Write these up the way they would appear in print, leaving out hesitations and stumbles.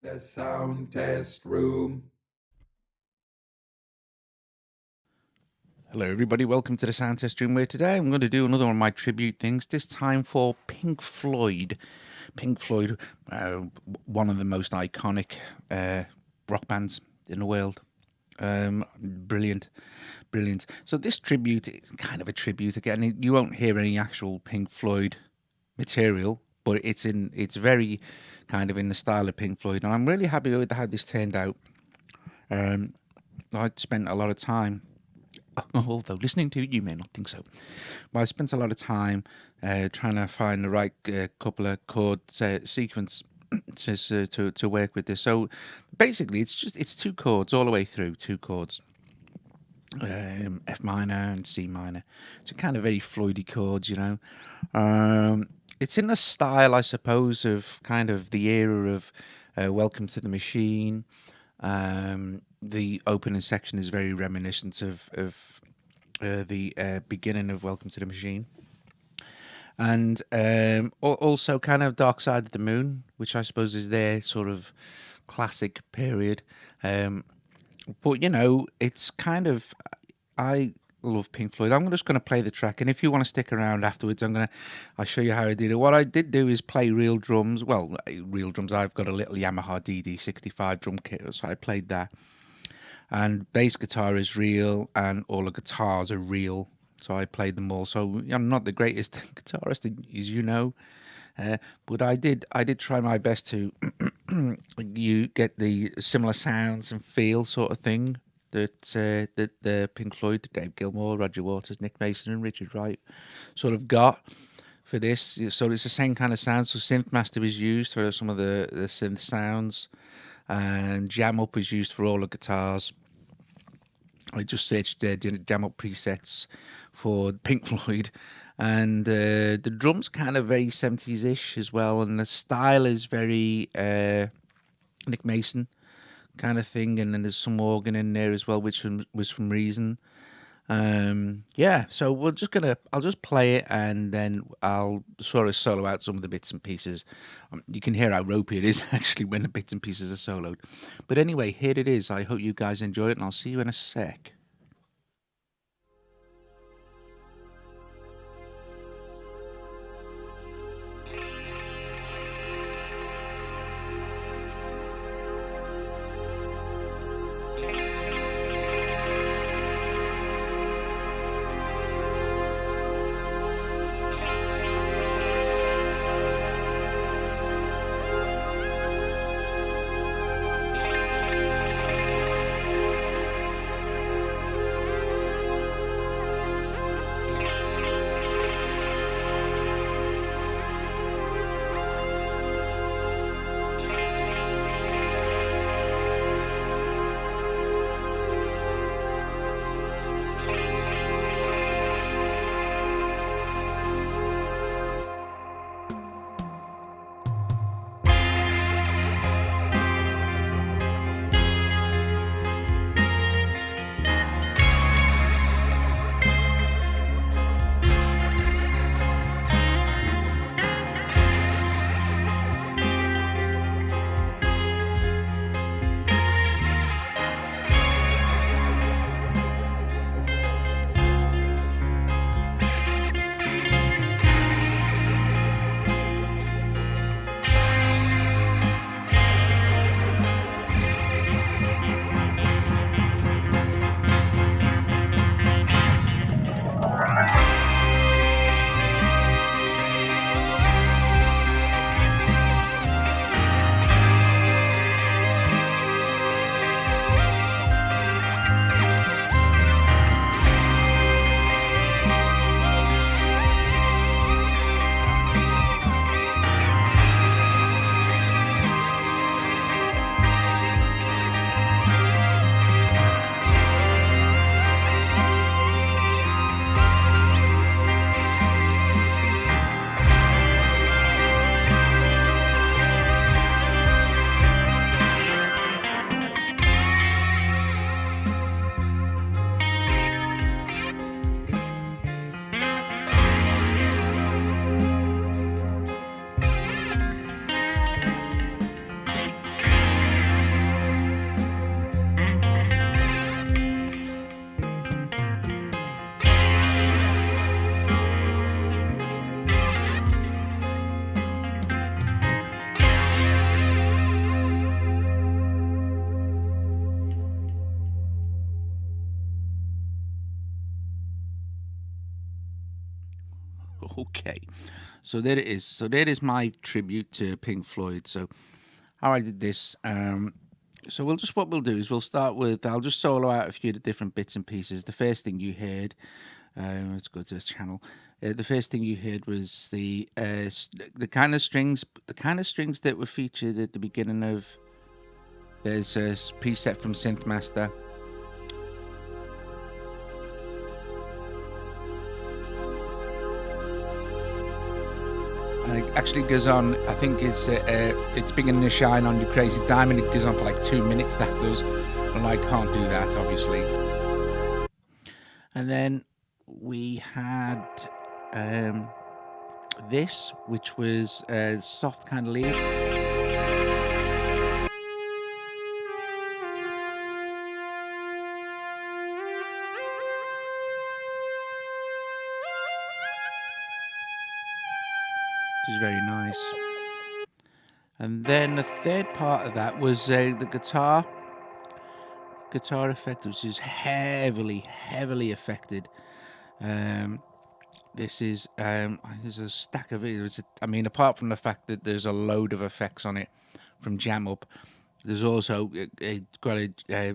The sound test room. Hello everybody, welcome to the sound test room, where today I'm going to do another one of my tribute things, this time for Pink Floyd. Pink Floyd, one of the most iconic rock bands in the world. Brilliant. So this tribute is kind of a tribute. Again, you won't hear any actual Pink Floyd material, but it's very kind of in the style of Pink Floyd, and I'm really happy with how this turned out. I'd spent a lot of time, although listening to it you may not think so, but I spent a lot of time trying to find the right couple of chord sequence to work with this. So basically it's two chords all the way through, two chords, F minor and C minor. It's a kind of very Floydy chords, it's in the style, I suppose, of kind of the era of Welcome to the Machine. The opening section is very reminiscent of the beginning of Welcome to the Machine, and also kind of Dark Side of the Moon, which I suppose is their sort of classic period. But it's kind of, I love Pink Floyd. I'm just going to play the track, and if you want to stick around afterwards, I'll show you how I did it. What I did do is play real drums. Well, real drums. I've got a little Yamaha DD65 drum kit, so I played that. And bass guitar is real, and all the guitars are real. So I played them all. So I'm not the greatest guitarist, as you know, but I did try my best to you get the similar sounds and feel sort of thing that the Pink Floyd, Dave Gilmour, Roger Waters, Nick Mason, and Richard Wright sort of got for this. So it's the same kind of sound. So Synthmaster is used for some of the synth sounds, and Jam Up is used for all the guitars. I just searched Jam Up presets for Pink Floyd, and the drums kind of very 70s-ish as well, and the style is very Nick Mason kind of thing, and then there's some organ in there as well, which was from Reason. So I'll just play it, and then I'll sort of solo out some of the bits and pieces. You can hear how ropey it is actually when the bits and pieces are soloed. But anyway, here it is. I hope you guys enjoy it, and I'll see you in a sec. Okay, so there it is. So there is my tribute to Pink Floyd. So how I did this. So what we'll do is we'll start with, I'll just solo out a few of the different bits and pieces. The first thing you heard, let's go to this channel. The first thing you heard was the kind of strings that were featured at the beginning of. There's a preset from Synthmaster. And it actually goes on, I think it's beginning to shine on your crazy diamond. It goes on for like 2 minutes, that does. And I can't do that, obviously. And then we had this, which was a soft kind of lead. Which is very nice. And then the third part of that was the guitar effect, which is heavily affected. This is there's a stack of it. Apart from the fact that there's a load of effects on it from Jam Up, there's also got a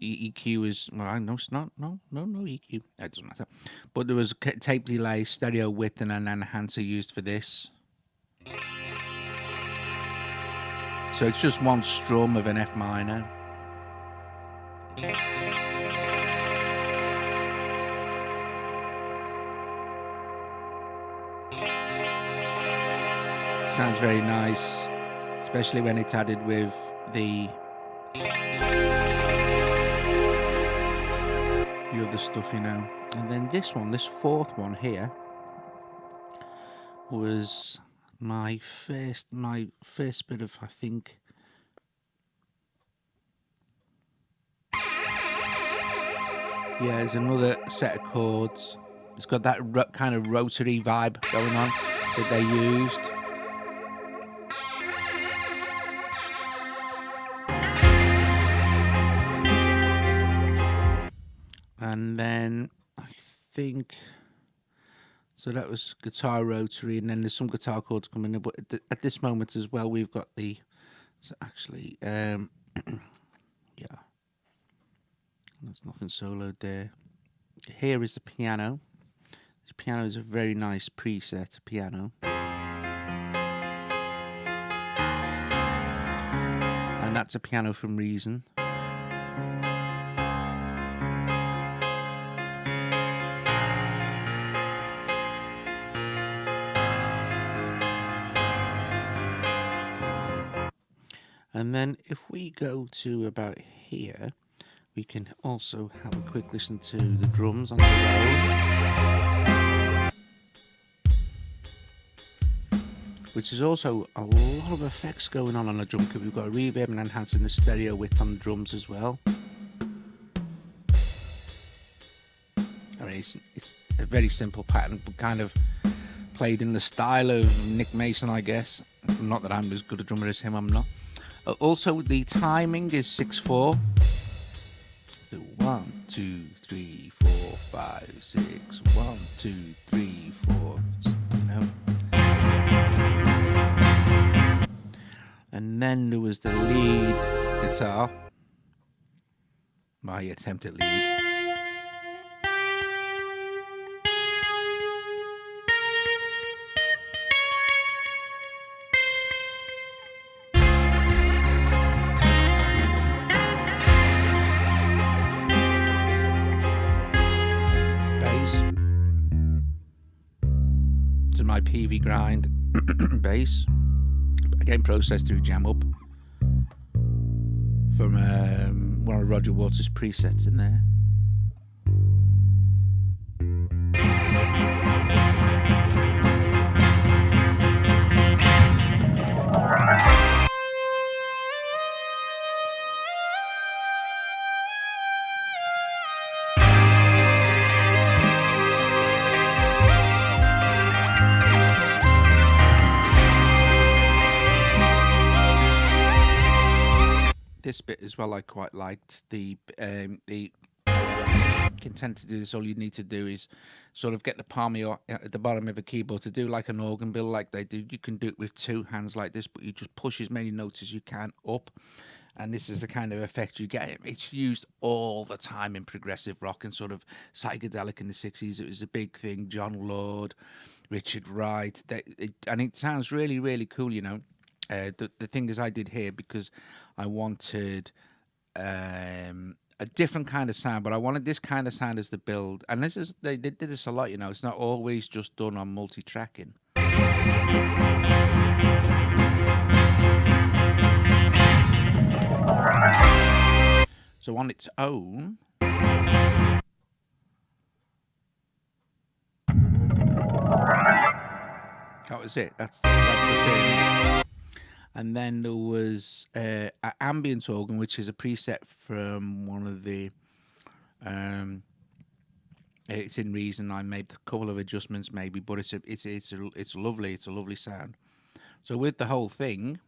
EQ is, well, no, it's not. No EQ. That doesn't matter. But there was tape delay, stereo width, and an enhancer used for this. So it's just one strum of an F minor. Sounds very nice, especially when it's added with the other stuff, you know. And then this fourth one here, was my first bit of, I think, yeah, there's another set of chords. It's got that kind of rotary vibe going on that they used. And then I think, so that was guitar rotary, and then there's some guitar chords coming in. But at this moment as well, we've got the, so actually, yeah, there's nothing soloed there. Here is the piano. The piano is a very nice preset piano. And that's a piano from Reason. And then if we go to about here, we can also have a quick listen to the drums on the road, which is also a lot of effects going on the drum kit. We've got a reverb and enhancing the stereo width on the drums as well. I mean, it's a very simple pattern, but kind of played in the style of Nick Mason, I guess. Not that I'm as good a drummer as him, I'm not. Also, the timing is 6/4. 1, 2, 3, 4, 5, 6. 1, 2, 3, 4. You know. And then there was the lead guitar. My attempt at lead. My PV grind bass, again processed through Jam Up from one of Roger Waters' presets in there. This bit as well, I quite liked the content to do this, all you need to do is sort of get the palm of your, at the bottom of a keyboard to do like an organ bill like they do. You can do it with two hands like this, but you just push as many notes as you can up, and this is the kind of effect you get. It's used all the time in progressive rock and sort of psychedelic in the 60s. It was a big thing. John Lord, Richard Wright, and it sounds really, really cool, you know. The thing is, I did here because I wanted a different kind of sound, but I wanted this kind of sound as the build. And this is they did this a lot, you know. It's not always just done on multi-tracking. So on its own, that was it. That's the thing. And then there was an ambient organ, which is a preset from one of the. It's in Reason. I made a couple of adjustments, maybe, but it's lovely. It's a lovely sound. So with the whole thing.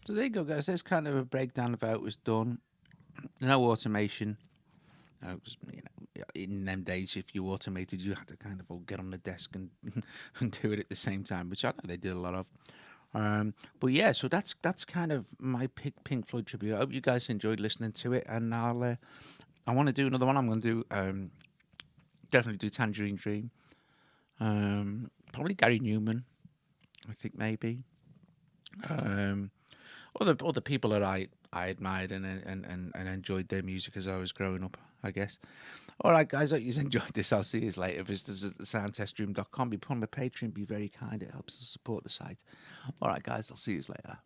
So there you go, guys. There's kind of a breakdown of how it was done. No automation. You know, in them days, if you automated, you had to kind of all get on the desk and and do it at the same time, which I know they did a lot of. But yeah, so that's kind of my Pink Floyd tribute. I hope you guys enjoyed listening to it, and I want to do another one. I'm going to do definitely do Tangerine Dream. Probably Gary Newman, I think maybe. Other people that I admired and enjoyed their music as I was growing up, I guess. All right, guys, I hope you enjoyed this. I'll see you later. Visitors at thesoundtestroom.com. Be on my Patreon. Be very kind. It helps us support the site. All right, guys, I'll see you later.